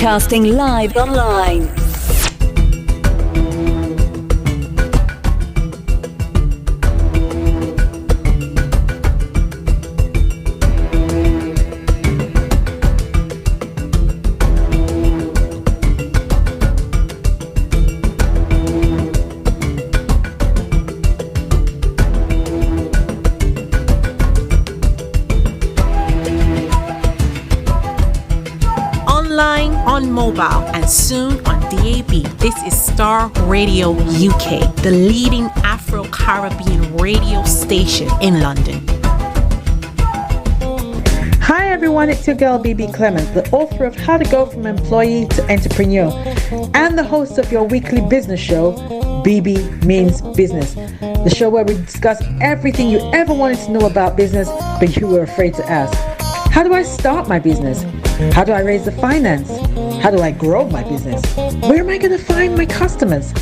Broadcasting live online. Online, on mobile, and soon on DAB. This is Starr Radio UK, the leading Afro-Caribbean radio station in London. Hi everyone, it's your girl Bebe Clement, the author of How to Go From Employee to Entrepreneur and the host of your weekly business show, Bebe Means Business, the show where we discuss everything you ever wanted to know about business but you were afraid to ask. How do I start my business? How do I raise the finance? How do I grow my business? Where am I going to find my customers?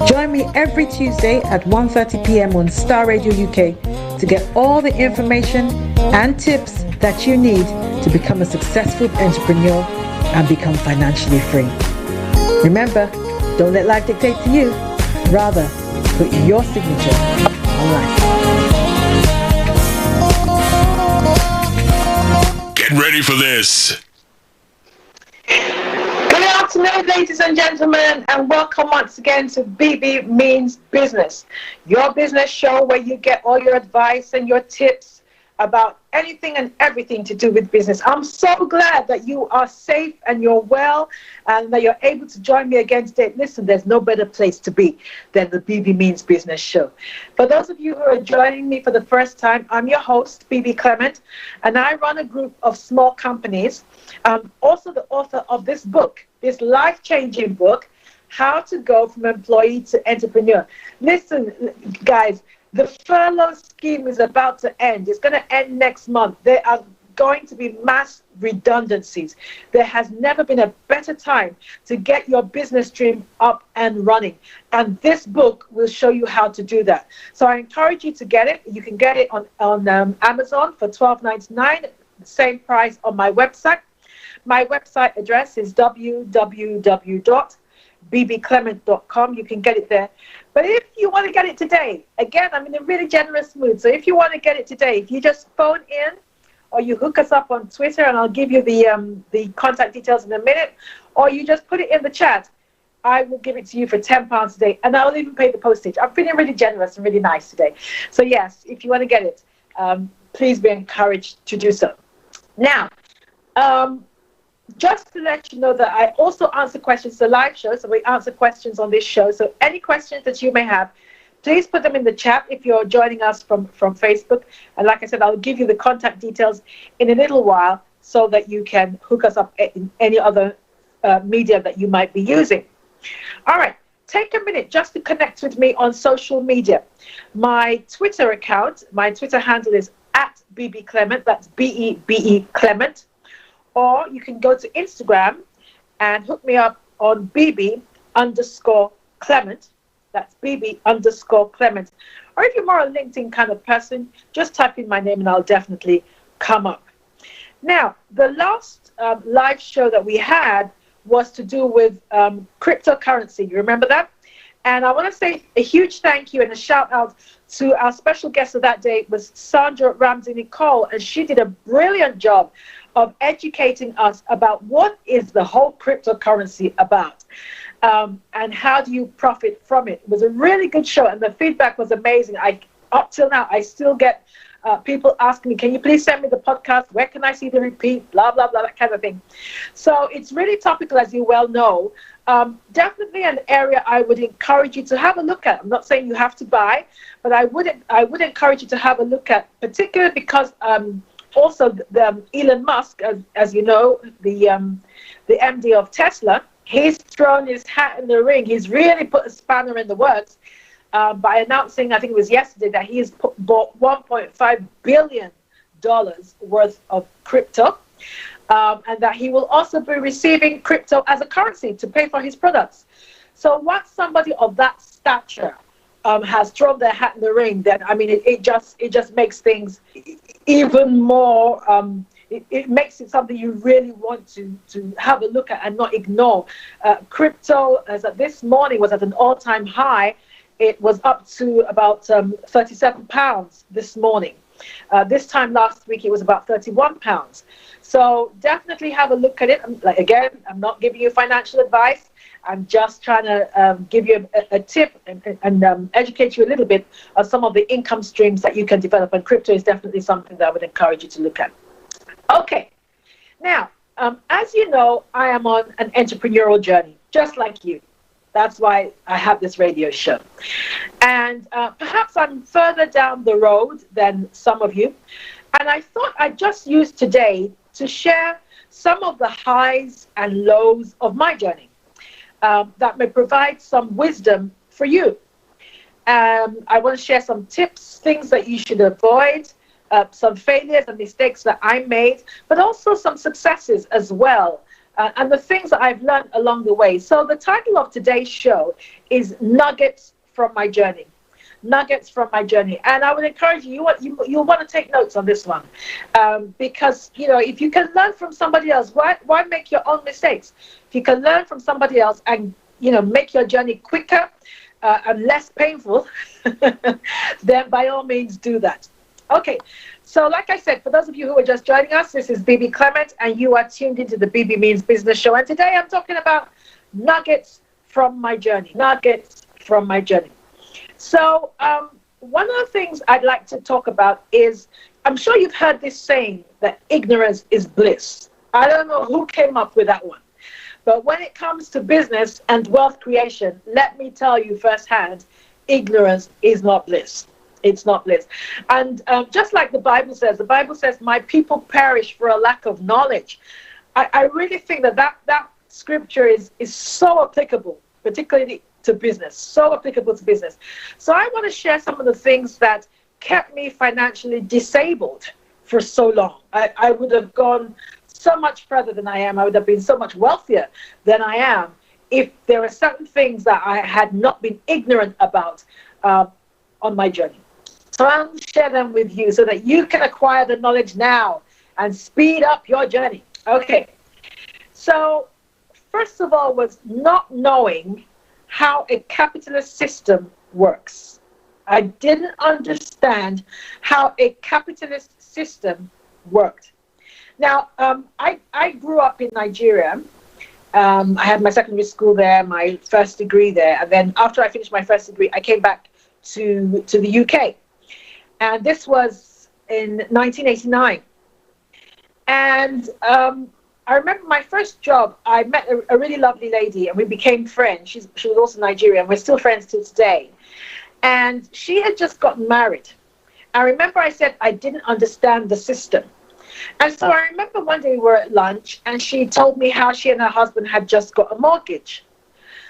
Join me every Tuesday at 1:30 p.m. on Starr Radio UK to get all the information and tips that you need to become a successful entrepreneur and become financially free. Remember, don't let life dictate to you. Rather, put your signature on life. Get ready for this. Good afternoon, ladies and gentlemen, and welcome once again to Bebe Means Business, your business show where you get all your advice and your tips about anything and everything to do with business. I'm so glad that you are safe and you're well and that you're able to join me again today. Listen, there's no better place to be than the Bebe Means Business show. For those of you who are joining me for the first time, I'm your host, Bebe Clement, and I run a group of small companies. I'm also the author of this book, this life-changing book, How to Go From Employee to Entrepreneur. Listen, guys, the furlough scheme is about to end. It's going to end next month. There are going to be mass redundancies. There has never been a better time to get your business dream up and running. And this book will show you how to do that. So I encourage you to get it. You can get it on Amazon for $12.99, same price on my website. My website address is www.bbclement.com. You can get it there. But if you want to get it today, again, I'm in a really generous mood. So if you want to get it today, if you just phone in or you hook us up on Twitter, and I'll give you the contact details in a minute, or you just put it in the chat, I will give it to you for £10 today, and I'll even pay the postage. I'm feeling really generous and really nice today. So yes, if you want to get it, please be encouraged to do so. Now, just to let you know that I also answer questions. It's a live show, so we answer questions on this show. So any questions that you may have, please put them in the chat if you're joining us from Facebook. And like I said, I'll give you the contact details in a little while so that you can hook us up in any other media that you might be using. All right, take a minute just to connect with me on social media. My Twitter account, my Twitter handle is @Bebe Clement. That's BEBE Clement. Or you can go to Instagram and hook me up on Bebe_Clement. That's Bebe_Clement. Or if you're more a LinkedIn kind of person, just type in my name and I'll definitely come up. Now, the last live show that we had was to do with cryptocurrency. You remember that? And I want to say a huge thank you and a shout out to our special guest of that day was Sandra Ramsey Nicole, and she did a brilliant job of educating us about what is the whole cryptocurrency about and how do you profit from it. It was a really good show and the feedback was amazing. Up till now, I still get people asking me, can you please send me the podcast? Where can I see the repeat? Blah, blah, blah, that kind of thing. So it's really topical, as you well know. Definitely an area I would encourage you to have a look at. I'm not saying you have to buy, but I would encourage you to have a look at, particularly because also the Elon Musk, as you know, the MD of Tesla, he's thrown his hat in the ring. He's really put a spanner in the works by announcing, I think it was yesterday, that he has bought $1.5 billion worth of crypto, and that he will also be receiving crypto as a currency to pay for his products. So once somebody of that stature has thrown their hat in the ring, then I mean it just makes things even more it makes it something you really want to have a look at and not ignore. Crypto, as of this morning, was at an all-time high. It was up to about £37 this morning. This time last week, it was about £31. So definitely have a look at it. I'm not giving you financial advice. I'm just trying to give you a tip and educate you a little bit on some of the income streams that you can develop. And crypto is definitely something that I would encourage you to look at. Okay. Now, as you know, I am on an entrepreneurial journey, just like you. That's why I have this radio show. And perhaps I'm further down the road than some of you. And I thought I'd just use today to share some of the highs and lows of my journey that may provide some wisdom for you. I want to share some tips, things that you should avoid, some failures and mistakes that I made, but also some successes as well. And the things that I've learned along the way. So the title of today's show is Nuggets from My Journey. Nuggets from my journey. And I would encourage you, you'll want to take notes on this one. Because, if you can learn from somebody else, why make your own mistakes? If you can learn from somebody else and, make your journey quicker and less painful, then by all means do that. Okay. So like I said, for those of you who are just joining us, this is Bebe Clement, and you are tuned into the Bebe Means Business Show. And today I'm talking about nuggets from my journey. Nuggets from my journey. So one of the things I'd like to talk about is, I'm sure you've heard this saying that ignorance is bliss. I don't know who came up with that one. But when it comes to business and wealth creation, let me tell you firsthand, ignorance is not bliss. It's not bliss. And just like the Bible says, my people perish for a lack of knowledge. I really think that scripture is so applicable, particularly to business, so applicable to business. So I want to share some of the things that kept me financially disabled for so long. I would have gone so much further than I am. I would have been so much wealthier than I am if there are certain things that I had not been ignorant about on my journey. So I'll share them with you so that you can acquire the knowledge now and speed up your journey. Okay. So first of all was not knowing how a capitalist system works. I didn't understand how a capitalist system worked. Now, I grew up in Nigeria. I had my secondary school there, my first degree there. And then after I finished my first degree, I came back to the UK. And this was in 1989. And I remember my first job, I met a really lovely lady and we became friends. She was also Nigerian, and we're still friends till today. And she had just gotten married. I remember I said I didn't understand the system. And so I remember one day we were at lunch and she told me how she and her husband had just got a mortgage.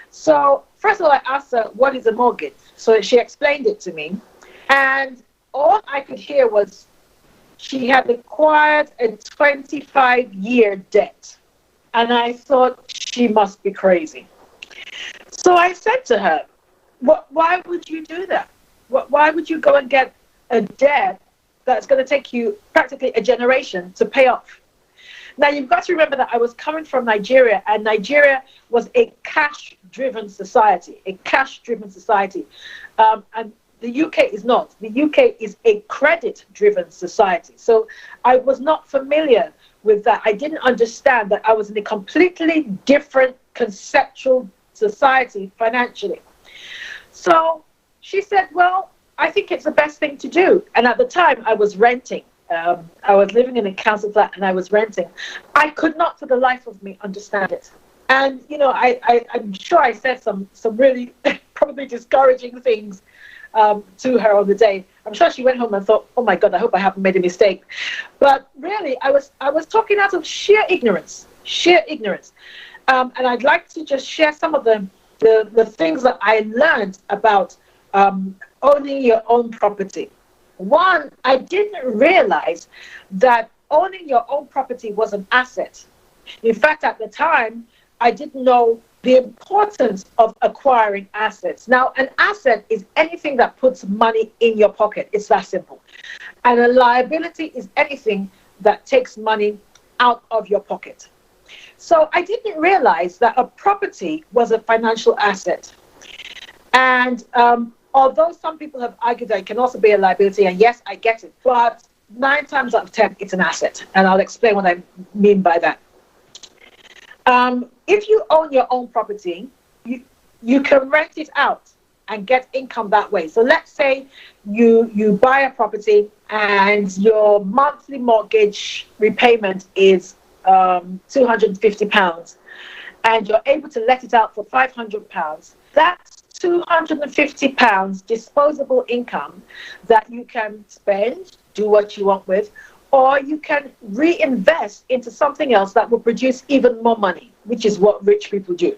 So first of all, I asked her, what is a mortgage? So she explained it to me. And all I could hear was she had acquired a 25-year debt. And I thought she must be crazy. So I said to her, why would you do that? Why would you go and get a debt that's going to take you practically a generation to pay off? Now, you've got to remember that I was coming from Nigeria, and Nigeria was a cash-driven society, and the UK is not. The UK is a credit-driven society. So I was not familiar with that. I didn't understand that I was in a completely different conceptual society financially. So she said, well, I think it's the best thing to do. And at the time, I was renting. I was living in a council flat and I was renting. I could not for the life of me understand it. And, I'm sure I said some really probably discouraging things to her on the day. I'm sure she went home and thought, oh my God, I hope I haven't made a mistake. But really, I was talking out of sheer ignorance. And I'd like to just share some of the things that I learned about owning your own property. One, I didn't realize that owning your own property was an asset. In fact, at the time, I didn't know the importance of acquiring assets. Now, an asset is anything that puts money in your pocket. It's that simple. And a liability is anything that takes money out of your pocket. So I didn't realize that a property was a financial asset. And although some people have argued that it can also be a liability, and yes, I get it, but 9 times out of 10, it's an asset. And I'll explain what I mean by that. If you own your own property, you can rent it out and get income that way. So let's say you buy a property and your monthly mortgage repayment is £250, and you're able to let it out for £500. That's £250 disposable income that you can spend, do what you want with, or you can reinvest into something else that will produce even more money, which is what rich people do.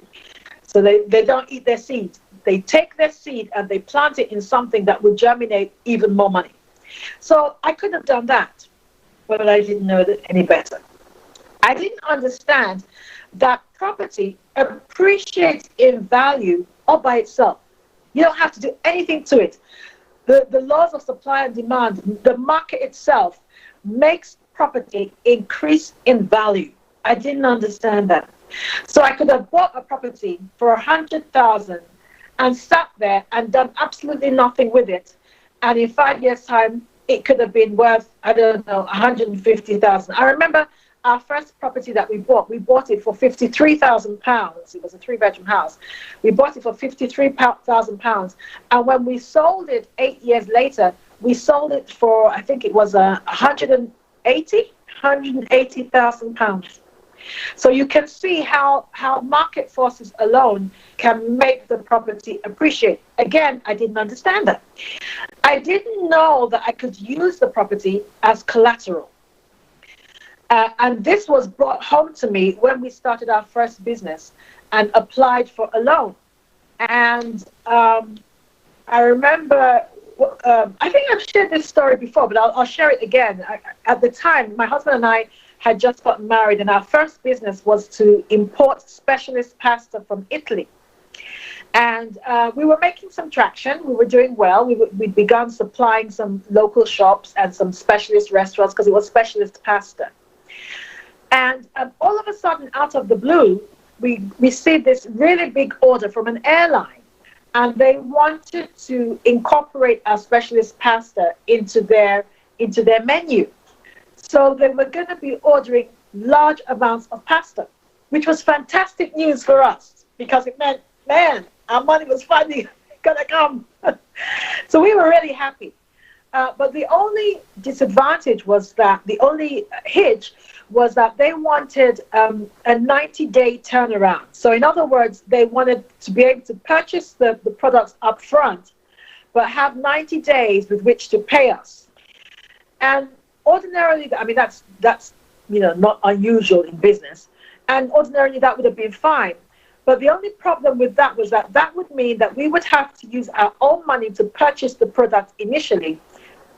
So they don't eat their seeds. They take their seed and they plant it in something that will germinate even more money. So I could have done that, but I didn't know that any better. I didn't understand that property appreciates in value all by itself. You don't have to do anything to it. The laws of supply and demand, the market itself makes property increase in value. I didn't understand that. So I could have bought a property for 100,000 and sat there and done absolutely nothing with it. And in 5 years' time, it could have been worth, I don't know, 150,000. I remember our first property that we bought it for £53,000. It was a 3-bedroom house. We bought it for £53,000. And when we sold it 8 years later, we sold it for, I think it was £180,000. So you can see how market forces alone can make the property appreciate. Again, I didn't understand that. I didn't know that I could use the property as collateral. And this was brought home to me when we started our first business and applied for a loan. And I remember, I think I've shared this story before, but I'll share it again. At the time, my husband and I had just gotten married, and our first business was to import specialist pasta from Italy. And we were making some traction. We were doing well. We'd begun supplying some local shops and some specialist restaurants because it was specialist pasta. And all of a sudden, out of the blue, we received this really big order from an airline. And they wanted to incorporate our specialist pasta into their menu. So they were going to be ordering large amounts of pasta, which was fantastic news for us because it meant, man, our money was finally going to come. So we were really happy. But the only disadvantage was that, the only hitch was that they wanted a 90-day turnaround. So in other words, they wanted to be able to purchase the products up front, but have 90 days with which to pay us. And ordinarily, I mean, that's not unusual in business. And ordinarily that would have been fine. But the only problem with that was that would mean that we would have to use our own money to purchase the product initially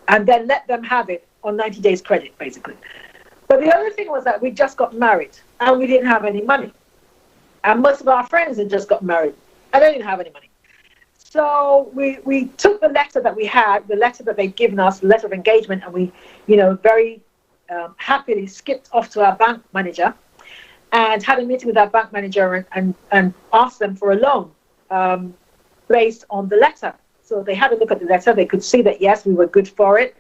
and then let them have it on 90 days credit, basically. But the other thing was that we just got married and we didn't have any money. And most of our friends had just got married and they didn't have any money. So we took the letter that we had, the letter that they'd given us, the letter of engagement, and we, very happily skipped off to our bank manager and had a meeting with our bank manager and asked them for a loan based on the letter. So they had a look at the letter. They could see that, yes, we were good for it.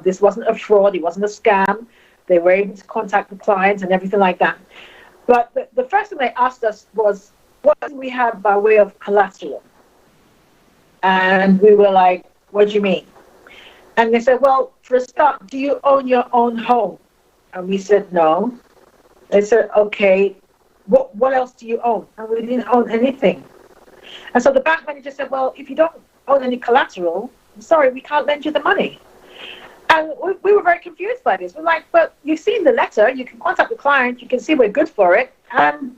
This wasn't a fraud. It wasn't a scam. They were able to contact the clients and everything like that. But the first thing they asked us was, what do we have by way of collateral? And we were like, what do you mean? And they said, well, for a start, do you own your own home? And we said, no. They said, okay, what else do you own? And we didn't own anything. And so the bank manager said, well, if you don't own any collateral, I'm sorry, we can't lend you the money. And we were very confused by this. We're like, but you've seen the letter, you can contact the client, you can see we're good for it. And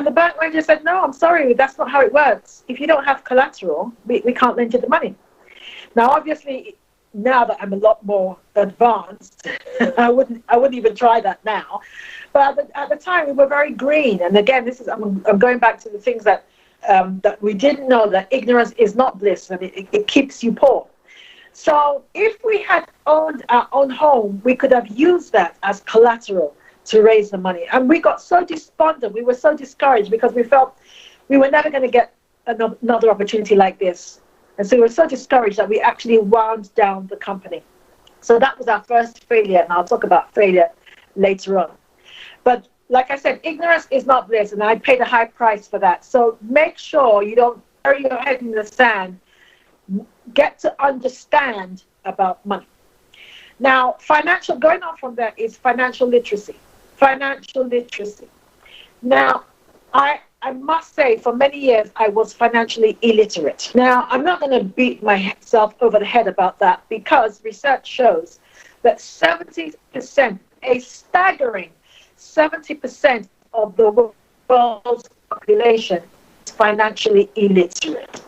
the bank manager said, no, I'm sorry, that's not how it works. If you don't have collateral, we can't lend you the money. Now, obviously, now that I'm a lot more advanced, I wouldn't even try that now. But at the time, we were very green. And again, I'm going back to the things that we didn't know, that ignorance is not bliss and it keeps you poor. So if we had owned our own home, we could have used that as collateral to raise the money. And we got so despondent, we were so discouraged because we felt we were never going to get another opportunity like this. And so we were so discouraged that we actually wound down the company. So that was our first failure, and I'll talk about failure later on. But like I said, ignorance is not bliss, and I paid a high price for that. So make sure you don't bury your head in the sand. Get to understand about money. Now, going on from there is financial literacy. Financial literacy. Now, I must say, for many years, I was financially illiterate. Now, I'm not going to beat myself over the head about that because research shows that 70%, a staggering 70% of the world's population is financially illiterate.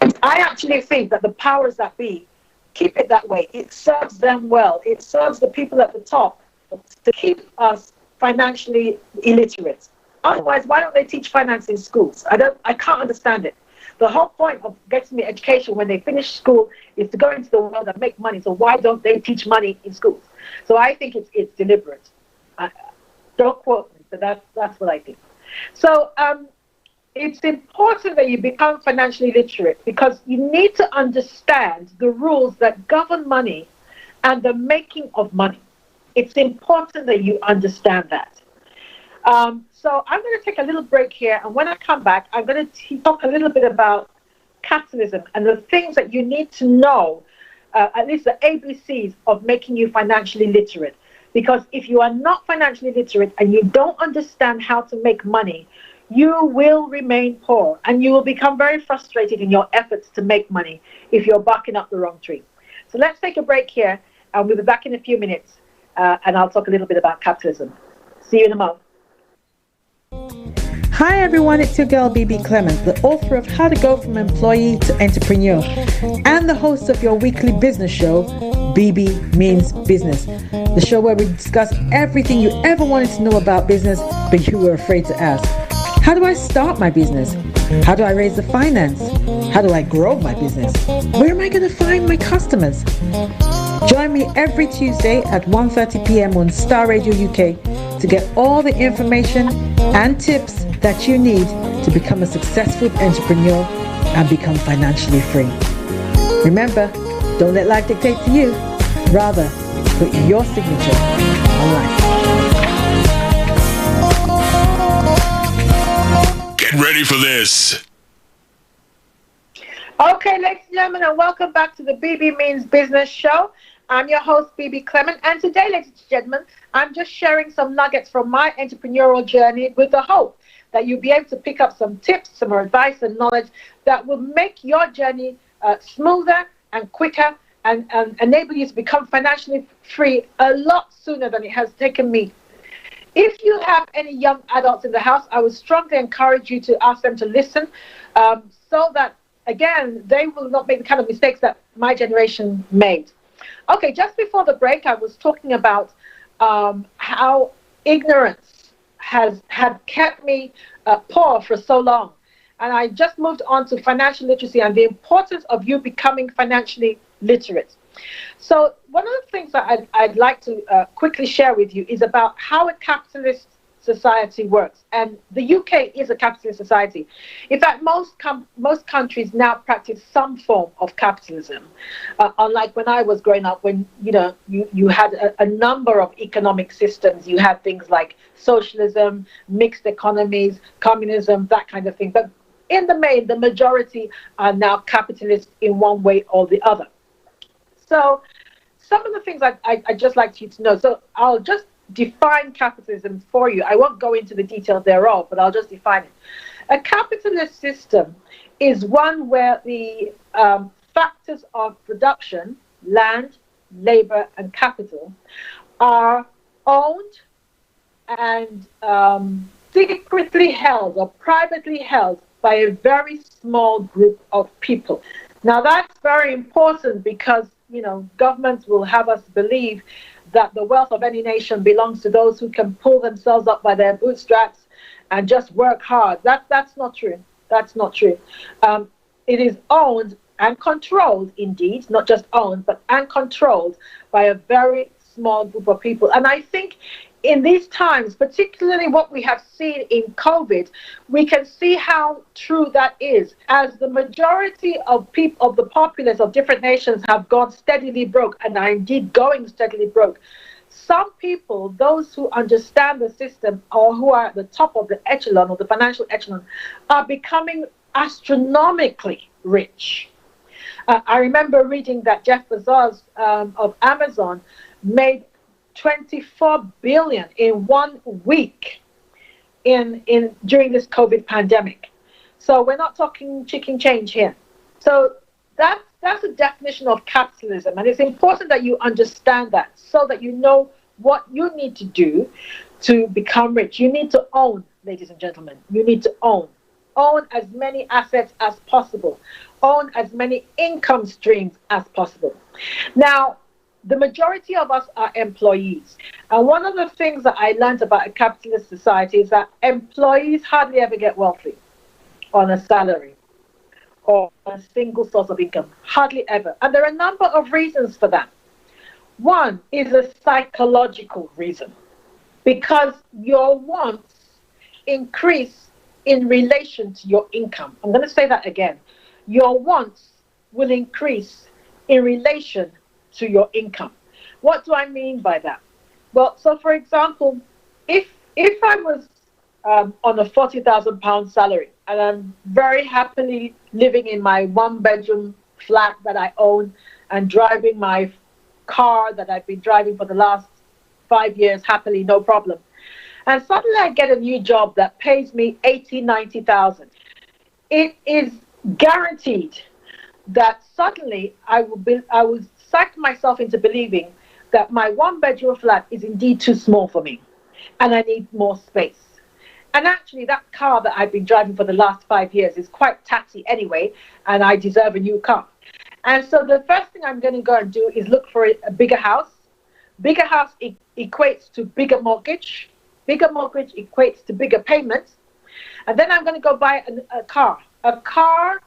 And I actually think that the powers that be keep it that way. It serves them well. It serves the people at the top to keep us financially illiterate. Otherwise, why don't they teach finance in schools? I can't understand it. The whole point of getting the education when they finish school is to go into the world and make money. So why don't they teach money in schools? So I think it's deliberate. Don't quote me, but that's what I think. So it's important that you become financially literate because you need to understand the rules that govern money and the making of money. It's important that you understand that. So I'm going to take a little break here, and when I come back, I'm going to talk a little bit about capitalism and the things that you need to know, at least the ABCs of making you financially literate. Because if you are not financially literate and you don't understand how to make money, you will remain poor, and you will become very frustrated in your efforts to make money if you're barking up the wrong tree. So let's take a break here, and we'll be back in a few minutes, and I'll talk a little bit about capitalism. See you in a moment. Hi everyone, it's your girl Bebe Clement, the author of How to Go from Employee to Entrepreneur and the host of your weekly business show, Bebe Means Business, the show where we discuss everything you ever wanted to know about business but you were afraid to ask. How do I start my business? How do I raise the finance? How do I grow my business? Where am I going to find my customers? Join me every Tuesday at 1:30 p.m. on Starr Radio UK to get all the information and tips that you need to become a successful entrepreneur and become financially free. Remember, don't let life dictate to you. Rather, put your signature on life. Get ready for this. Okay, ladies and gentlemen, and welcome back to the BB Means Business Show. I'm your host, Bebe Clement, and today, ladies and gentlemen, I'm just sharing some nuggets from my entrepreneurial journey with the hope that you'll be able to pick up some tips, some advice and knowledge that will make your journey smoother and quicker and enable you to become financially free a lot sooner than it has taken me. If you have any young adults in the house, I would strongly encourage you to ask them to listen so that, again, they will not make the kind of mistakes that my generation made. Okay, just before the break, I was talking about how ignorance had kept me poor for so long. And I just moved on to financial literacy and the importance of you becoming financially literate. So one of the things that I'd like to quickly share with you is about how a capitalist society works. And the UK is a capitalist society. In fact, most countries now practice some form of capitalism. Unlike when I was growing up, when you had a number of economic systems. You had things like socialism, mixed economies, communism, that kind of thing. But in the main, the majority are now capitalist in one way or the other. So some of the things I'd just like you to know. So I'll just define capitalism for you. I won't go into the details thereof, but I'll just define it. A capitalist system is one where the factors of production, land, labor, and capital, are owned and secretly held or privately held by a very small group of people. Now that's very important because governments will have us believe that the wealth of any nation belongs to those who can pull themselves up by their bootstraps and just work hard. That's not true. That's not true. It is owned and controlled, indeed, not just owned, but and controlled by a very small group of people. And I think in these times, particularly what we have seen in COVID, we can see how true that is. As the majority of people, of the populace of different nations have gone steadily broke and are indeed going steadily broke, some people, those who understand the system or who are at the top of the echelon or the financial echelon, are becoming astronomically rich. I remember reading that Jeff Bezos of Amazon made 24 billion in 1 week in during this COVID pandemic. So we're not talking chicken change here. So that's a definition of capitalism, and it's important that you understand that so that you know what you need to do to become rich. You need to own, ladies and gentlemen. You need to own as many assets as possible, own as many income streams as possible. Now, the majority of us are employees. And one of the things that I learned about a capitalist society is that employees hardly ever get wealthy on a salary or a single source of income. Hardly ever. And there are a number of reasons for that. One is a psychological reason, because your wants increase in relation to your income. I'm going to say that again. Your wants will increase in relation to your income. What do I mean by that? Well, so for example, if I was on a £40,000 salary and I'm very happily living in my 1-bedroom flat that I own and driving my car that I've been driving for the last 5 years happily, no problem, and suddenly I get a new job that pays me 90,000, it is guaranteed that suddenly I will psych myself into believing that my 1-bedroom flat is indeed too small for me and I need more space. And actually that car that I've been driving for the last 5 years is quite tatty anyway, and I deserve a new car. And so the first thing I'm going to go and do is look for a bigger house. Bigger house equates to bigger mortgage. Bigger mortgage equates to bigger payments. And then I'm going to go buy a car. A car,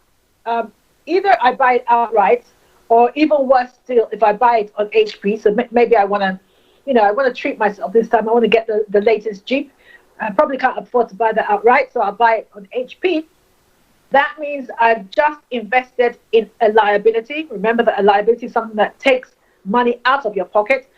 either I buy it outright, or even worse still, if I buy it on HP. So maybe I want to treat myself this time. I want to get the latest Jeep. I probably can't afford to buy that outright, so I'll buy it on HP. That means I've just invested in a liability. Remember that a liability is something that takes money out of your pocket,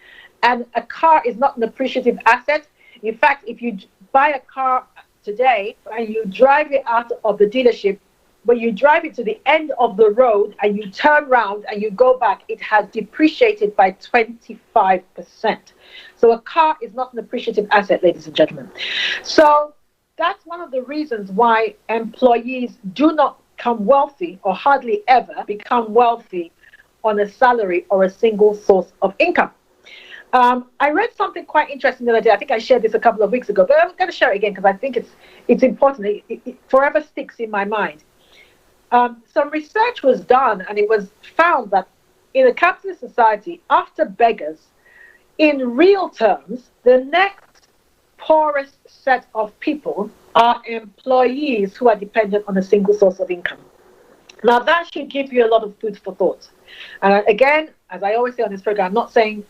and a car is not an appreciative asset. In fact, if you buy a car today and you drive it out of the dealership, when you drive it to the end of the road and you turn around and you go back, it has depreciated by 25%. So a car is not an appreciative asset, ladies and gentlemen. So that's one of the reasons why employees do not become wealthy, or hardly ever become wealthy, on a salary or a single source of income. I read something quite interesting the other day. I think I shared this a couple of weeks ago, but I'm going to share it again because I think it's important. It forever sticks in my mind. Some research was done, and it was found that in a capitalist society, after beggars, in real terms, the next poorest set of people are employees who are dependent on a single source of income. Now, that should give you a lot of food for thought. And again, as I always say on this program, I'm not saying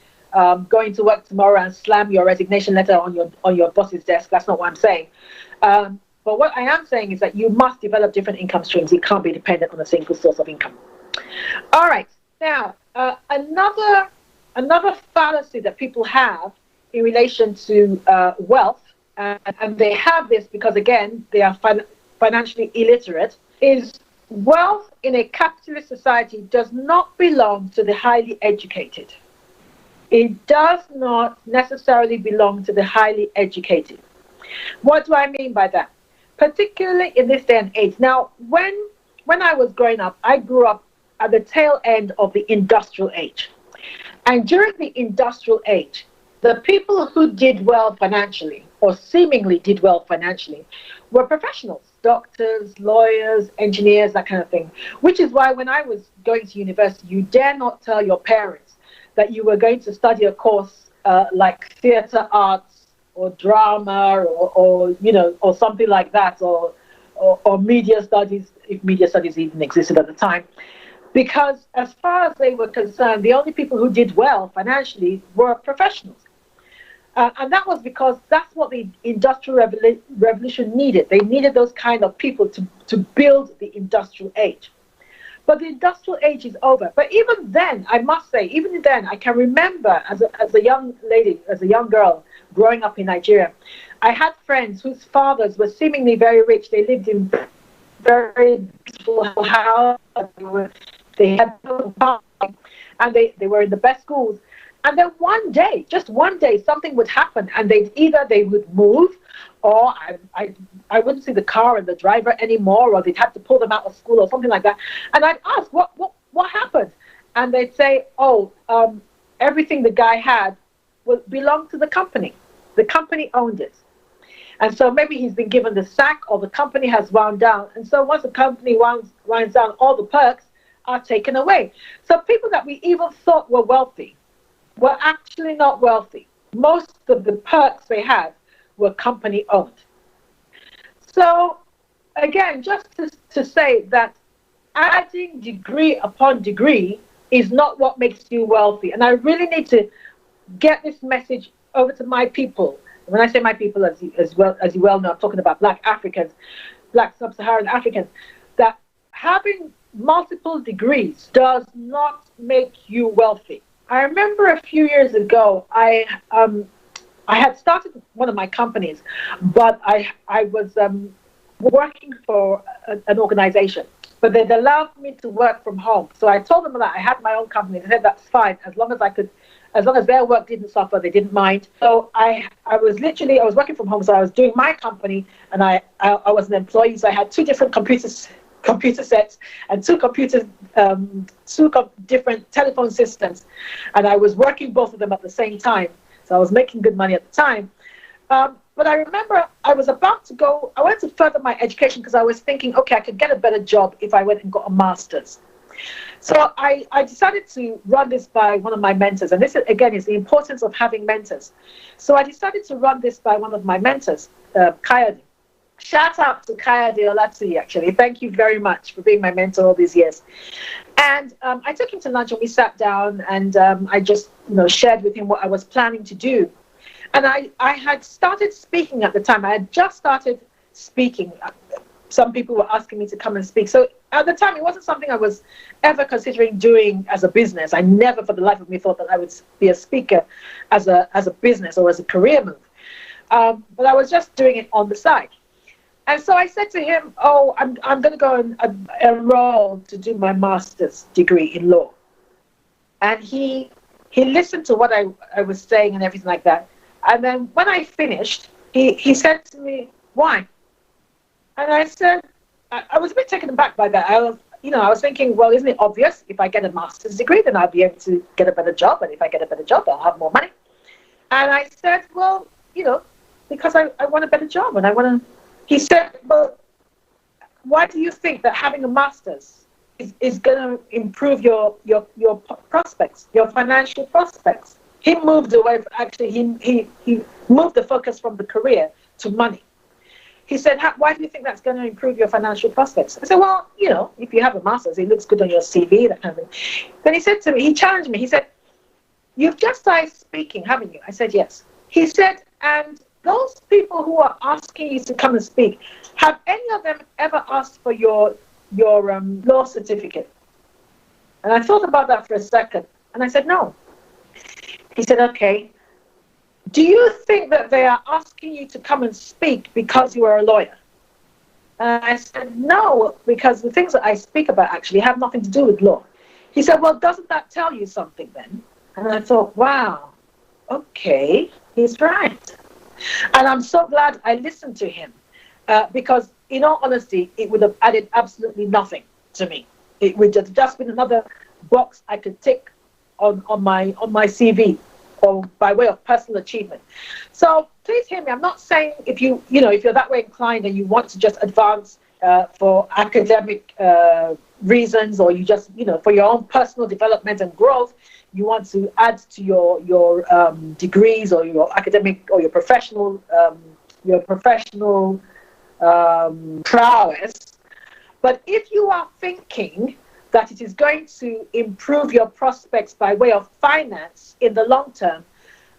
going to work tomorrow and slam your resignation letter on your boss's desk. That's not what I'm saying. But what I am saying is that you must develop different income streams. You can't be dependent on a single source of income. All right. Now, another fallacy that people have in relation to wealth, and they have this because, again, they are financially illiterate, is wealth in a capitalist society does not belong to the highly educated. It does not necessarily belong to the highly educated. What do I mean by that? Particularly in this day and age. Now, when I was growing up, I grew up at the tail end of the industrial age. And during the industrial age, the people who did well financially, or seemingly did well financially, were professionals, doctors, lawyers, engineers, that kind of thing. Which is why when I was going to university, you dare not tell your parents that you were going to study a course like theater arts or drama or something like that, or media studies, if media studies even existed at the time. because as far as they were concerned, the only people who did well financially were professionals. And that was because that's what the Industrial Revolution needed. They needed those kind of people to build the industrial age. But the industrial age is over. But even then, I must say, even then, I can remember as a young lady, as a young girl growing up in Nigeria, I had friends whose fathers were seemingly very rich. They lived in very beautiful houses. They had and they were in the best schools. And then one day, just one day, something would happen, and they would move, or I wouldn't see the car and the driver anymore, or they'd have to pull them out of school or something like that. And I'd ask, what happened? And they'd say, everything the guy had belonged to the company. The company owned it. And so maybe he's been given the sack, or the company has wound down. And so once the company winds down, all the perks are taken away. So people that we even thought were wealthy were actually not wealthy. Most of the perks they had were company owned. So again, just to say that adding degree upon degree is not what makes you wealthy. And I really need to get this message over to my people. When I say my people, as you well know, I'm talking about Black Africans, Black Sub-Saharan Africans, that having multiple degrees does not make you wealthy. I remember a few years ago, I had started one of my companies, but I was working for an organization, but they'd allowed me to work from home. So I told them that I had my own company. They said that's fine, as long as their work didn't suffer, they didn't mind. So I was working from home, so I was doing my company, and I was an employee, so I had two different computer sets and two different telephone systems, and I was working both of them at the same time. So I was making good money at the time. But I remember I wanted to further my education because I was thinking, okay, I could get a better job if I went and got a master's. So I decided to run this by one of my mentors. And this, again, is the importance of having mentors. So I decided to run this by one of my mentors, Kayode. Shout out to Kayode Olatui, actually. Thank you very much for being my mentor all these years. And I took him to lunch, and we sat down, and I just shared with him what I was planning to do. And I had started speaking at the time. I had just started speaking. Some people were asking me to come and speak. So at the time, it wasn't something I was ever considering doing as a business. I never for the life of me thought that I would be a speaker as a business or as a career move. But I was just doing it on the side. And so I said to him, I'm going to go and enroll to do my master's degree in law. And he listened to what I was saying and everything like that. And then when I finished, he said to me, why? And I said, I was a bit taken aback by that. I was thinking, well, isn't it obvious? If I get a master's degree, then I'll be able to get a better job. And if I get a better job, I'll have more money. And I said, well, because I want a better job. And he said, well, why do you think that having a master's is going to improve your prospects, your financial prospects? He moved away, he moved the focus from the career to money. He said, why do you think that's going to improve your financial prospects? I said, well, if you have a master's, it looks good on your CV, that kind of thing. Then he said to me, he challenged me, he said, you've just started speaking, haven't you? I said, yes. He said, and those people who are asking you to come and speak, have any of them ever asked for your law certificate? And I thought about that for a second, and I said, no. He said, okay. Do you think that they are asking you to come and speak because you are a lawyer? And I said, no, because the things that I speak about actually have nothing to do with law. He said, well, doesn't that tell you something then? And I thought, wow, okay, he's right. And I'm so glad I listened to him because, in all honesty, it would have added absolutely nothing to me. It would have just been another box I could tick on my CV, or by way of personal achievement. So please hear me. I'm not saying if you're that way inclined and you want to just advance for academic reasons, or you just for your own personal development and growth, you want to add to your degrees or your academic or your professional prowess. But if you are thinking that it is going to improve your prospects by way of finance in the long term,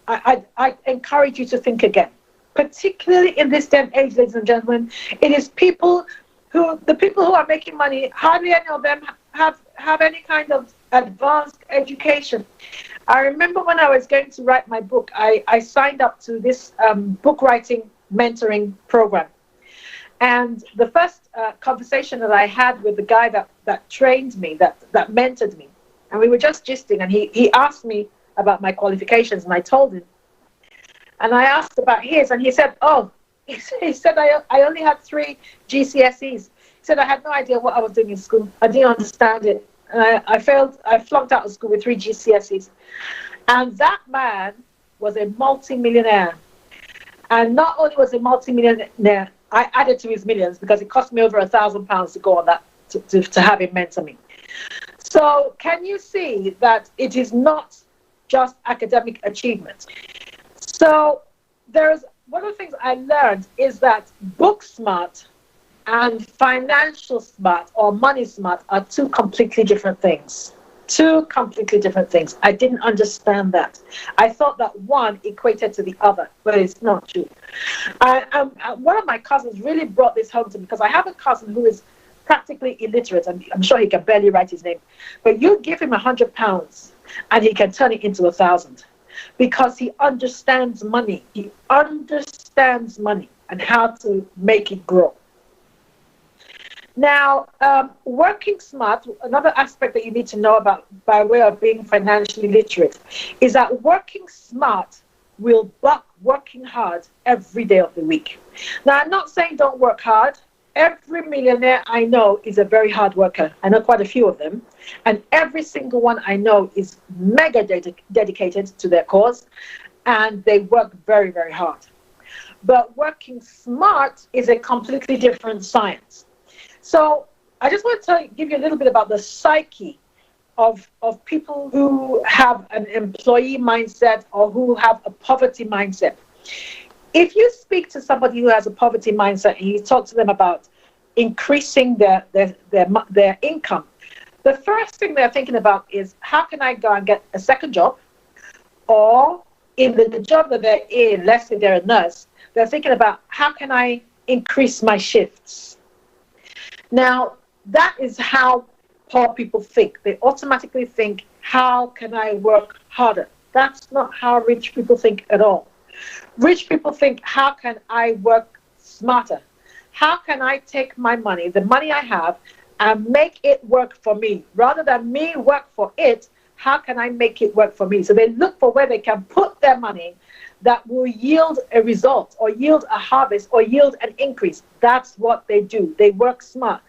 I encourage you to think again. Particularly in this day and age, ladies and gentlemen, it is the people who are making money, hardly any of them have any kind of advanced education. I remember when I was going to write my book, I signed up to this book writing mentoring program. And the first conversation that I had with the guy that trained me, that mentored me, and we were just gisting, and he asked me about my qualifications, and I told him. And I asked about his, and he said, he said I only had 3 GCSEs. He said I had no idea what I was doing in school. I didn't understand it. And I flunked out of school with 3 GCSEs. And that man was a multi-millionaire. And not only was he a multi-millionaire, I added to his millions because it cost me over £1,000 to go on that, to have him mentor me. So can you see that it is not just academic achievement? So one of the things I learned is that book smart and financial smart or money smart are 2 completely different things. 2 completely different things. I didn't understand that. I thought that one equated to the other, but it's not true. One of my cousins really brought this home to me because I have a cousin who is practically illiterate, and I'm sure he can barely write his name. But you give him £100 and he can turn it into 1,000 because he understands money. He understands money and how to make it grow. Now, working smart, another aspect that you need to know about by way of being financially literate, is that working smart will buck working hard every day of the week. Now, I'm not saying don't work hard. Every millionaire I know is a very hard worker. I know quite a few of them. And every single one I know is mega dedicated to their cause, and they work very, very hard. But working smart is a completely different science. So I just want to give you a little bit about the psyche of people who have an employee mindset or who have a poverty mindset. If you speak to somebody who has a poverty mindset and you talk to them about increasing their income, the first thing they're thinking about is, how can I go and get a second job? Or in the job that they're in, let's say they're a nurse, they're thinking about, how can I increase my shifts? Now, that is how poor people think. They automatically think, how can I work harder? That's not how rich people think at all. Rich people think, how can I work smarter? How can I take my money, the money I have, and make it work for me? Rather than me work for it, how can I make it work for me? So they look for where they can put their money that will yield a result or yield a harvest or yield an increase. That's what they do. They work smart.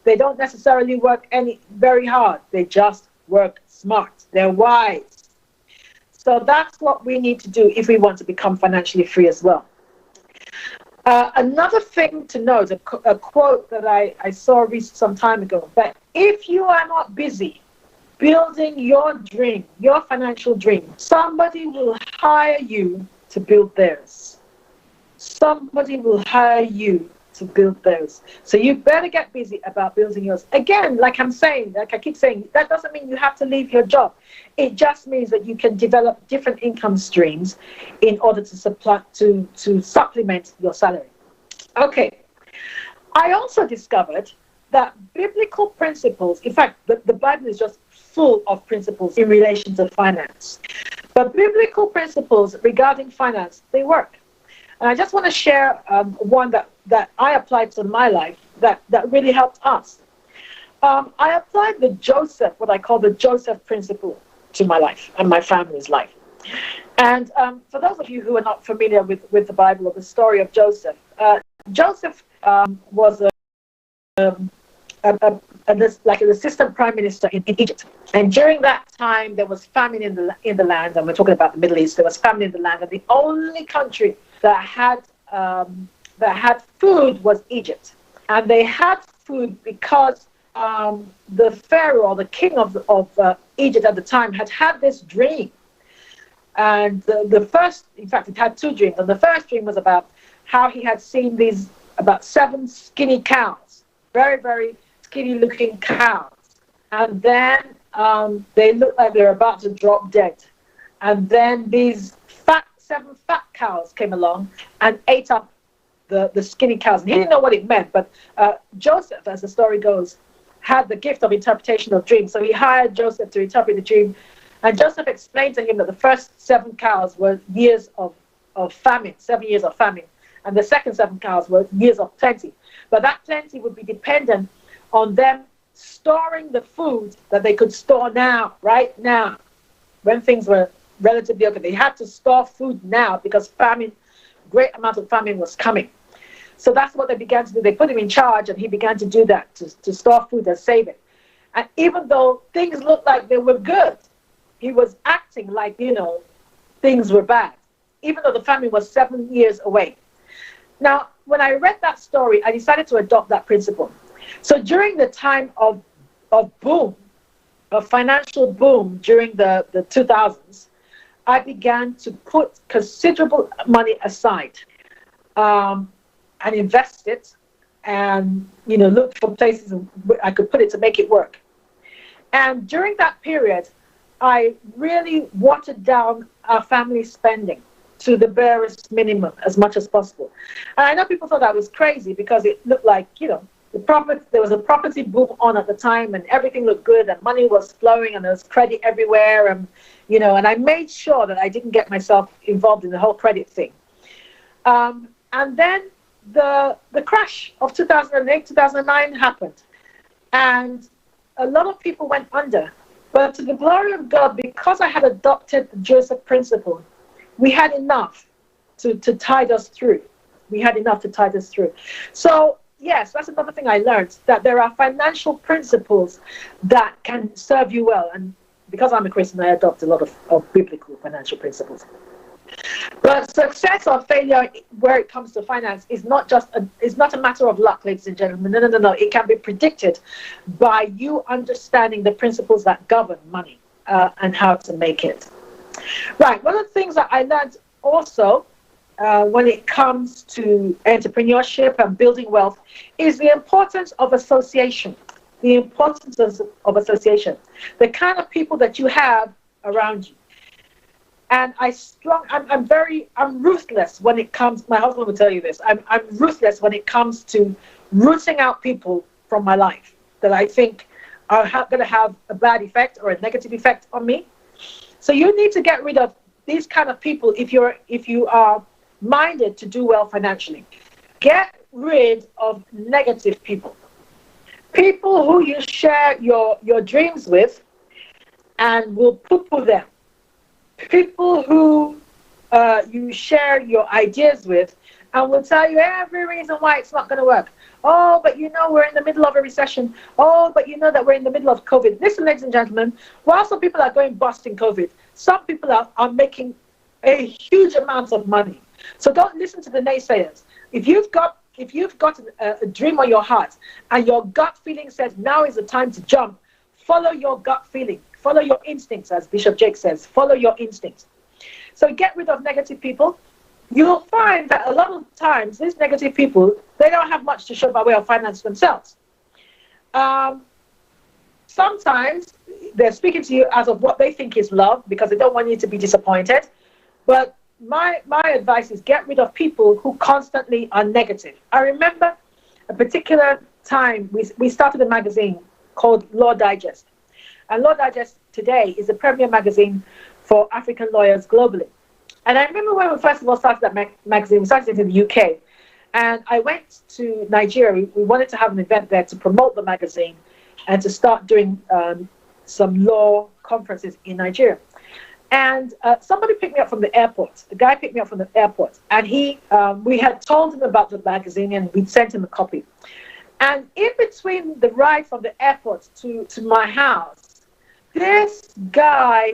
They don't necessarily work very hard. They just work smart. They're wise. So that's what we need to do if we want to become financially free as well. Another thing to note, a quote that I saw some time ago, that if you are not busy building your dream, your financial dream, somebody will hire you to build theirs. Somebody will hire you to build theirs. So you better get busy about building yours. Again, like I keep saying, that doesn't mean you have to leave your job. It just means that you can develop different income streams in order to supplement your salary. Okay. I also discovered that biblical principles, in fact, the Bible is just full of principles in relation to finance. But biblical principles regarding finance, they work. And I just want to share one that I applied to my life that really helped us. I applied what I call the Joseph principle to my life and my family's life. And for those of you who are not familiar with the Bible or the story of Joseph, Joseph was like an assistant prime minister in Egypt. And during that time, there was famine in the land, and we're talking about the Middle East. There was famine in the land, and the only country that had food was Egypt. And they had food because the pharaoh, or the king of Egypt at the time, had this dream. And in fact, it had 2 dreams. And the first dream was about how he had seen about 7 skinny cows, very, very skinny looking cows. and then they looked like they were about to drop dead. And then these seven fat cows came along and ate up the skinny cows. And he didn't know what it meant, but Joseph, as the story goes, had the gift of interpretation of dreams. So he hired Joseph to interpret the dream. And Joseph explained to him that the first seven cows were years of famine, 7 years of famine. And the second seven cows were years of plenty. But that plenty would be dependent on them storing the food that they could store now, right now, when things were relatively okay. They had to store food now because famine, great amount of famine was coming. So that's what they began to do. They put him in charge, and he began to do that, to store food and save it. And even though things looked like they were good, he was acting like, things were bad, even though the famine was 7 years away. Now, when I read that story, I decided to adopt that principle. So during the time of boom, of financial boom during the 2000s, I began to put considerable money aside and invest it, and look for places I could put it to make it work. And during that period, I really watered down our family spending to the barest minimum as much as possible. And I know people thought I was crazy because it looked like, there was a property boom on at the time, and everything looked good, and money was flowing, and there was credit everywhere, and I made sure that I didn't get myself involved in the whole credit thing. And then the crash of 2008, 2009 happened, and a lot of people went under. But to the glory of God, because I had adopted the Joseph principle, we had enough to tide us through. We had enough to tide us through. So yes, that's another thing I learned, that there are financial principles that can serve you well. And because I'm a Christian, I adopt a lot of biblical financial principles. But success or failure where it comes to finance is not a matter of luck, ladies and gentlemen. No. It can be predicted by you understanding the principles that govern money and how to make it. Right. One of the things that I learned also when it comes to entrepreneurship and building wealth is the importance of association. The importance of association. The kind of people that you have around you. And I'm ruthless when it comes, my husband will tell you this, I'm ruthless when it comes to rooting out people from my life that I think are going to have a bad effect or a negative effect on me. So you need to get rid of these kind of people if you are minded to do well financially. Get rid of negative people. People who you share your dreams with and will poo-poo them. People who you share your ideas with and will tell you every reason why it's not going to work. Oh, but we're in the middle of a recession. Oh, but that we're in the middle of COVID. Listen, ladies and gentlemen, while some people are going bust in COVID, some people are making a huge amount of money. So don't listen to the naysayers. If you've got a dream on your heart and your gut feeling says now is the time to jump, follow your gut feeling. Follow your instincts, as Bishop Jake says. Follow your instincts. So get rid of negative people. You'll find that a lot of times these negative people, they don't have much to show by way of finance themselves. Sometimes they're speaking to you as of what they think is love because they don't want you to be disappointed. But my advice is get rid of people who constantly are negative. I remember a particular time we started a magazine called Law Digest. And Law Digest today is the premier magazine for African lawyers globally. And I remember when we first of all started that magazine, we started it in the UK. And I went to Nigeria. We wanted to have an event there to promote the magazine and to start doing some law conferences in Nigeria. And somebody picked me up from the airport. The guy picked me up from the airport. And we had told him about the magazine and we'd sent him a copy. And in between the ride from the airport to my house, this guy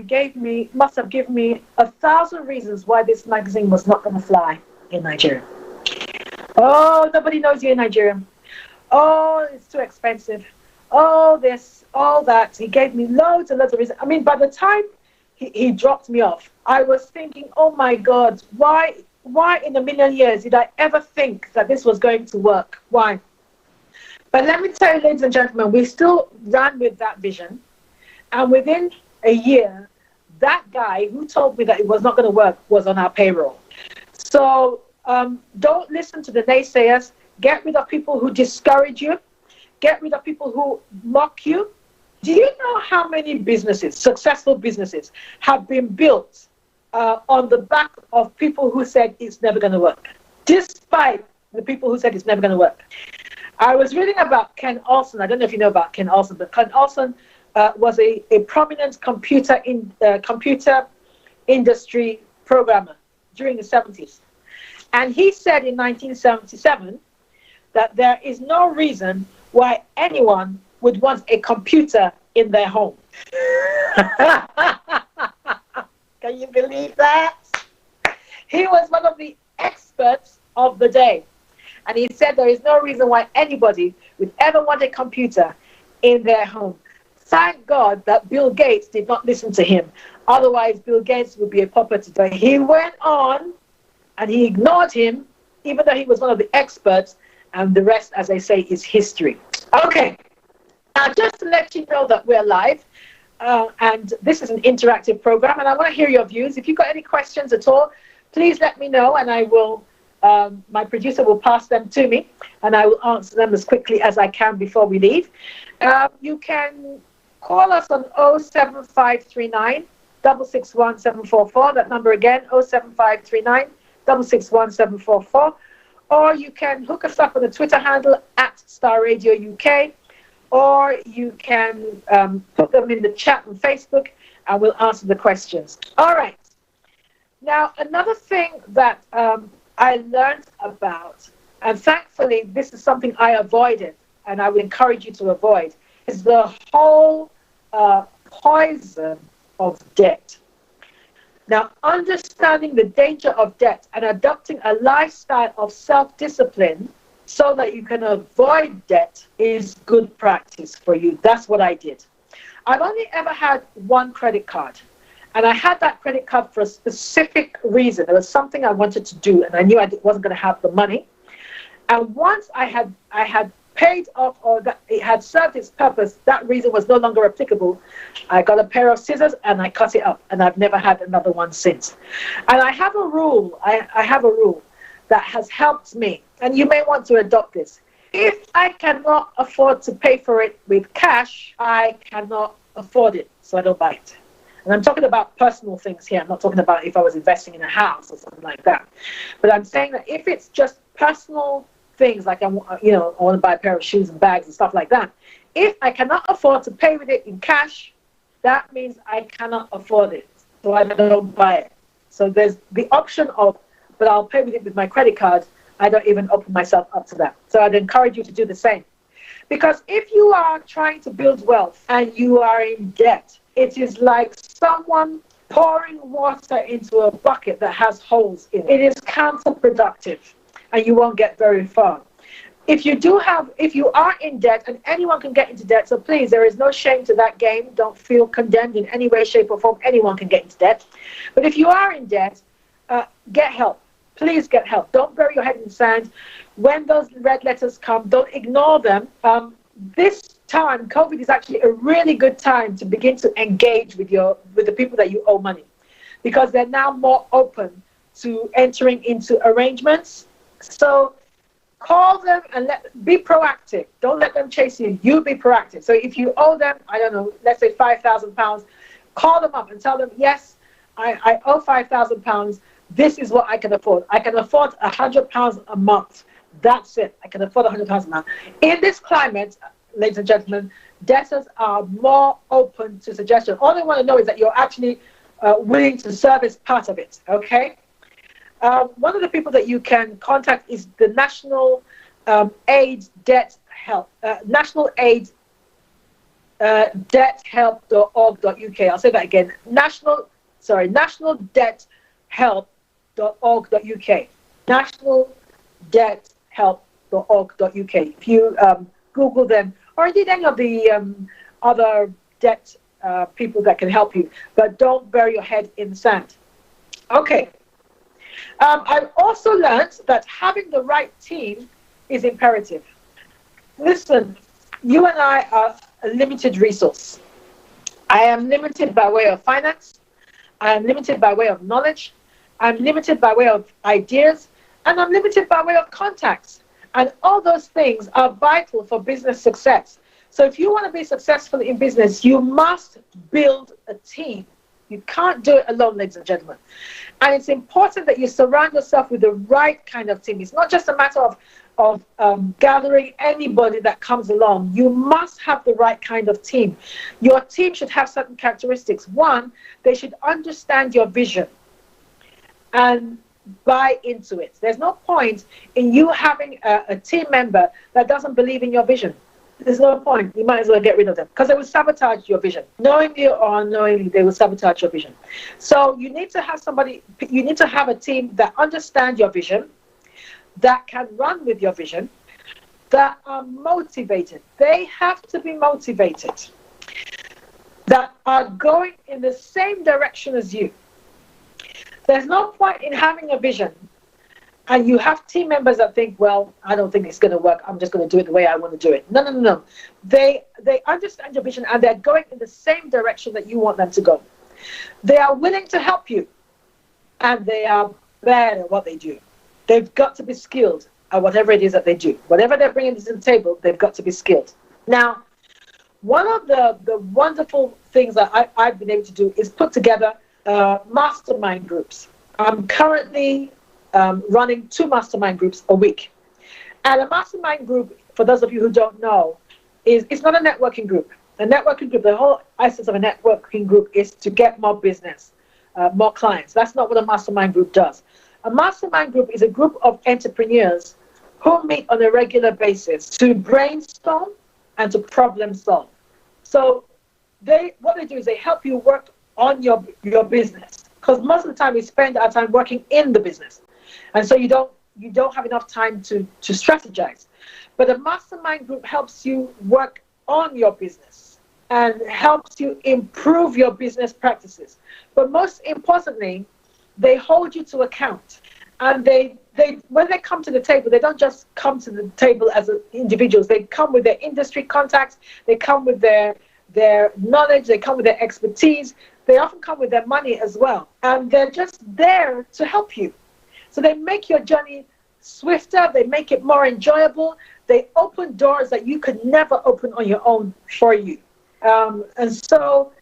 must have given me 1,000 reasons why this magazine was not going to fly in Nigeria. Oh, nobody knows you in Nigeria. Oh, it's too expensive. Oh, this, all that. He gave me loads and loads of reasons. I mean, by the time he dropped me off, I was thinking, oh my God, why in a million years did I ever think that this was going to work? Why? But let me tell you, ladies and gentlemen, we still ran with that vision. And within a year, that guy who told me that it was not going to work was on our payroll. So don't listen to the naysayers. Get rid of people who discourage you. Get rid of people who mock you. Do you know how many businesses, successful businesses, have been built on the back of people who said it's never going to work? Despite the people who said it's never going to work. I was reading about Ken Olsen. I don't know if you know about Ken Olsen, but Ken Olsen was a prominent computer industry programmer during the 70s. And he said in 1977 that there is no reason why anyone would want a computer in their home. Can you believe that? He was one of the experts of the day. And he said there is no reason why anybody would ever want a computer in their home. Thank God that Bill Gates did not listen to him. Otherwise, Bill Gates would be a pauper today. He went on and he ignored him, even though he was one of the experts, and the rest, as I say, is history. Okay, now just to let you know that we're live, and this is an interactive program, and I want to hear your views. If you've got any questions at all, please let me know, and I will, my producer will pass them to me, and I will answer them as quickly as I can before we leave. You can call us on 07539 661 744. That number again, 07539 661 744. Or you can hook us up on the Twitter handle at Starr Radio UK, or you can put them in the chat on Facebook, and we'll answer the questions. All right. Now, another thing that I learned about, and thankfully this is something I avoided, and I would encourage you to avoid, is the whole poison of debt. Now, understanding the danger of debt and adopting a lifestyle of self-discipline so that you can avoid debt is good practice for you. That's what I did. I've only ever had one credit card, and I had that credit card for a specific reason. There was something I wanted to do, and I knew I wasn't going to have the money. And once I had paid off, or that it had served its purpose, that reason was no longer applicable. I got a pair of scissors and I cut it up, and I've never had another one since. And I have a rule, I have a rule that has helped me, and you may want to adopt this. If I cannot afford to pay for it with cash, I cannot afford it, so I don't buy it. And I'm talking about personal things here. I'm not talking about if I was investing in a house or something like that. But I'm saying that if it's just personal things, like I want to buy a pair of shoes and bags and stuff like that. If I cannot afford to pay with it in cash, that means I cannot afford it, so I don't buy it. So there's the option of, but I'll pay with it with my credit card. I don't even open myself up to that. So I'd encourage you to do the same. Because if you are trying to build wealth and you are in debt, it is like someone pouring water into a bucket that has holes in it. It is counterproductive, and you won't get very far. If you are in debt, and anyone can get into debt, so please, there is no shame to that game. Don't feel condemned in any way, shape, or form. Anyone can get into debt. But if you are in debt, get help. Please get help. Don't bury your head in the sand. When those red letters come, don't ignore them. This time, COVID is actually a really good time to begin to engage with the people that you owe money, because they're now more open to entering into arrangements. So call them and be proactive. Don't let them chase you. You be proactive. So if you owe them, I don't know, let's say £5,000, call them up and tell them, yes, I owe £5,000. This is what I can afford. I can afford £100 a month. That's it. I can afford £100 a month. In this climate, ladies and gentlemen, debtors are more open to suggestion. All they want to know is that you're actually willing to service part of it. Okay. One of the people that you can contact is the National AIDS Debt Help, National AIDS debthelp.org.uk. I'll say that again. National debthelp.org.uk. National debthelp.org.uk. If you Google them, or indeed any of the other debt people that can help you, but don't bury your head in the sand. Okay. I've also learned that having the right team is imperative. Listen, you and I are a limited resource. I am limited by way of finance. I am limited by way of knowledge. I'm limited by way of ideas. And I'm limited by way of contacts. And all those things are vital for business success. So if you want to be successful in business, you must build a team. You can't do it alone, ladies and gentlemen. And it's important that you surround yourself with the right kind of team. It's not just a matter of gathering anybody that comes along. You must have the right kind of team. Your team should have certain characteristics. One, they should understand your vision and buy into it. There's no point in you having a team member that doesn't believe in your vision. There's no point. You might as well get rid of them because they will sabotage your vision. Knowingly or unknowingly, they will sabotage your vision. So you need to have you need to have a team that understands your vision, that can run with your vision, that are motivated. They have to be motivated, that are going in the same direction as you. There's no point in having a vision and you have team members that think, well, I don't think it's going to work. I'm just going to do it the way I want to do it. No. They understand your vision and they're going in the same direction that you want them to go. They are willing to help you and they are bad at what they do. They've got to be skilled at whatever it is that they do. Whatever they're bringing to the table, they've got to be skilled. Now, one of the wonderful things that I've been able to do is put together mastermind groups. I'm currently running 2 mastermind groups a week. And a mastermind group, for those of you who don't know, it's not a networking group. A networking group, the whole essence of a networking group is to get more business, more clients. That's not what a mastermind group does. A mastermind group is a group of entrepreneurs who meet on a regular basis to brainstorm and to problem solve. So what they do is they help you work on your business, because most of the time we spend our time working in the business, and so you don't have enough time to strategize. But a mastermind group helps you work on your business and helps you improve your business practices. But most importantly, they hold you to account, and they when they come to the table, they don't just come to the table as individuals. They come with their industry contacts, they come with their knowledge, they come with their expertise, they often come with their money as well, and they're just there to help you. So they make your journey swifter, they make it more enjoyable, they open doors that you could never open on your own for you. And so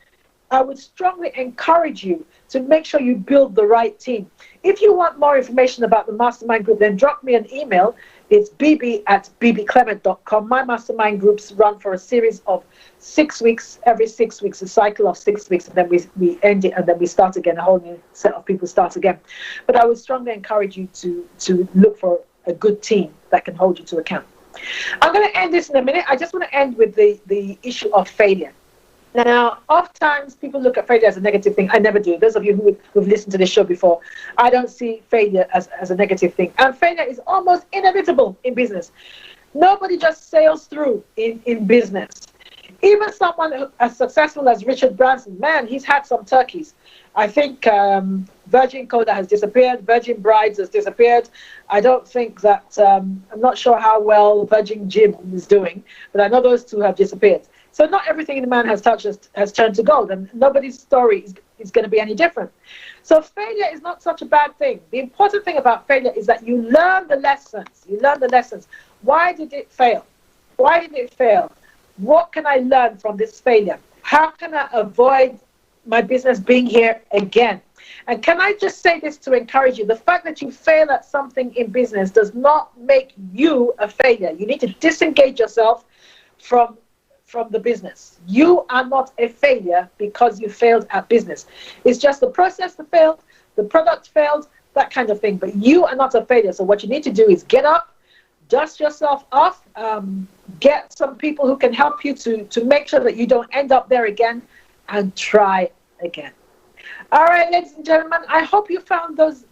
I would strongly encourage you to make sure you build the right team. If you want more information about the mastermind group, then drop me an email. It's bb@bbclement.com. My mastermind groups run for a series of 6 weeks, every 6 weeks, a cycle of 6 weeks, and then we end it, and then we start again, a whole new set of people start again. But I would strongly encourage you to look for a good team that can hold you to account. I'm going to end this in a minute. I just want to end with the issue of failure. Now, oftentimes people look at failure as a negative thing. I never do. Those of you who've listened to this show before, I don't see failure as a negative thing. And failure is almost inevitable in business. Nobody just sails through in business. Even someone as successful as Richard Branson, man, he's had some turkeys. I think Virgin Coda has disappeared. Virgin Brides has disappeared. I don't think that, I'm not sure how well Virgin Gym is doing, but I know those two have disappeared. So not everything the man has touched has turned to gold, and nobody's story is going to be any different. So failure is not such a bad thing. The important thing about failure is that you learn the lessons. You learn the lessons. Why did it fail? Why did it fail? What can I learn from this failure? How can I avoid my business being here again? And can I just say this to encourage you? The fact that you fail at something in business does not make you a failure. You need to disengage yourself from the business. You are not a failure because you failed at business. It's just the process that failed, the product failed, that kind of thing. But you are not a failure. So what you need to do is get up, dust yourself off, get some people who can help you to make sure that you don't end up there again, and try again. All right, ladies and gentlemen, I hope you found those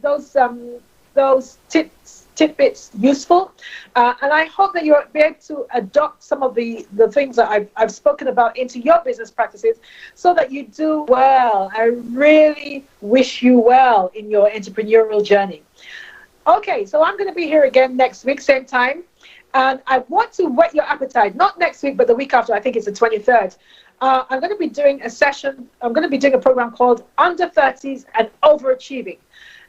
tidbits useful, and I hope that you'll be able to adopt some of the things that I've spoken about into your business practices so that you do well. I really wish you well in your entrepreneurial journey. Okay, so I'm going to be here again next week, same time, And I want to whet your appetite, not next week, but the week after. I think it's the 23rd. I'm going to be doing a session. I'm going to be doing a program called Under 30s and Overachieving.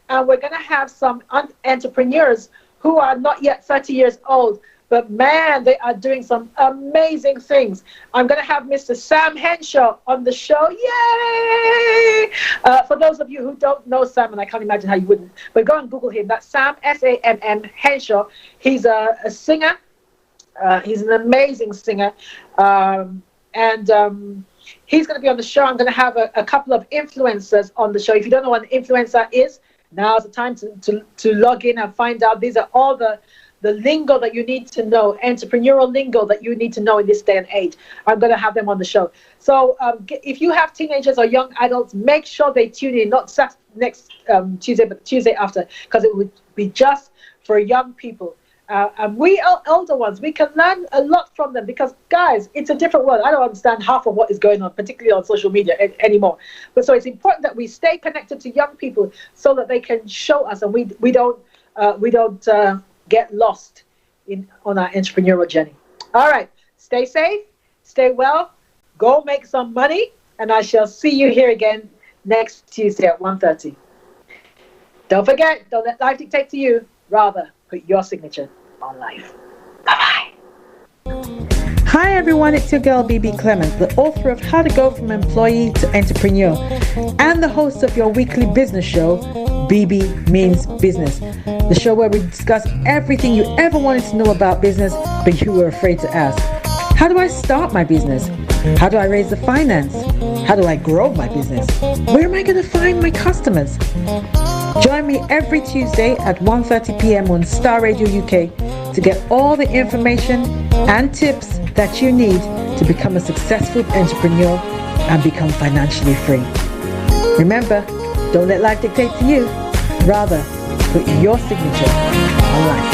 And we're going to have some entrepreneurs who are not yet 30 years old, but man, they are doing some amazing things. I'm going to have Mr. Sam Henshaw on the show. Yay! For those of you who don't know Sam, and I can't imagine how you wouldn't, but go and Google him. That's Sam, S-A-M-M, Henshaw. He's a singer. He's an amazing singer. And he's going to be on the show. I'm going to have a couple of influencers on the show. If you don't know what an influencer is, now's the time to log in and find out. These are all the lingo that you need to know, entrepreneurial lingo that you need to know in this day and age. I'm going to have them on the show. So if you have teenagers or young adults, make sure they tune in, not next Tuesday, but Tuesday after, because it would be just for young people. And we older ones, we can learn a lot from them because, guys, it's a different world. I don't understand half of what is going on, particularly on social media anymore. But so it's important that we stay connected to young people so that they can show us, and we don't get lost on our entrepreneurial journey. All right, stay safe, stay well, go make some money, and I shall see you here again next Tuesday at 1:30. Don't forget, don't let life dictate to you. Rather, put your signature on life. Bye-bye. Hi everyone, it's your girl Bebe Clement, the author of How to Go from Employee to Entrepreneur and the host of your weekly business show, Bebe Means Business, the show where we discuss everything you ever wanted to know about business but you were afraid to ask. How do I start my business? How do I raise the finance? How do I grow my business? Where am I going to find my customers? Join me every Tuesday at 1:30 p.m. on Starr Radio UK to get all the information and tips that you need to become a successful entrepreneur and become financially free. Remember, don't let life dictate to you. Rather, put your signature on life.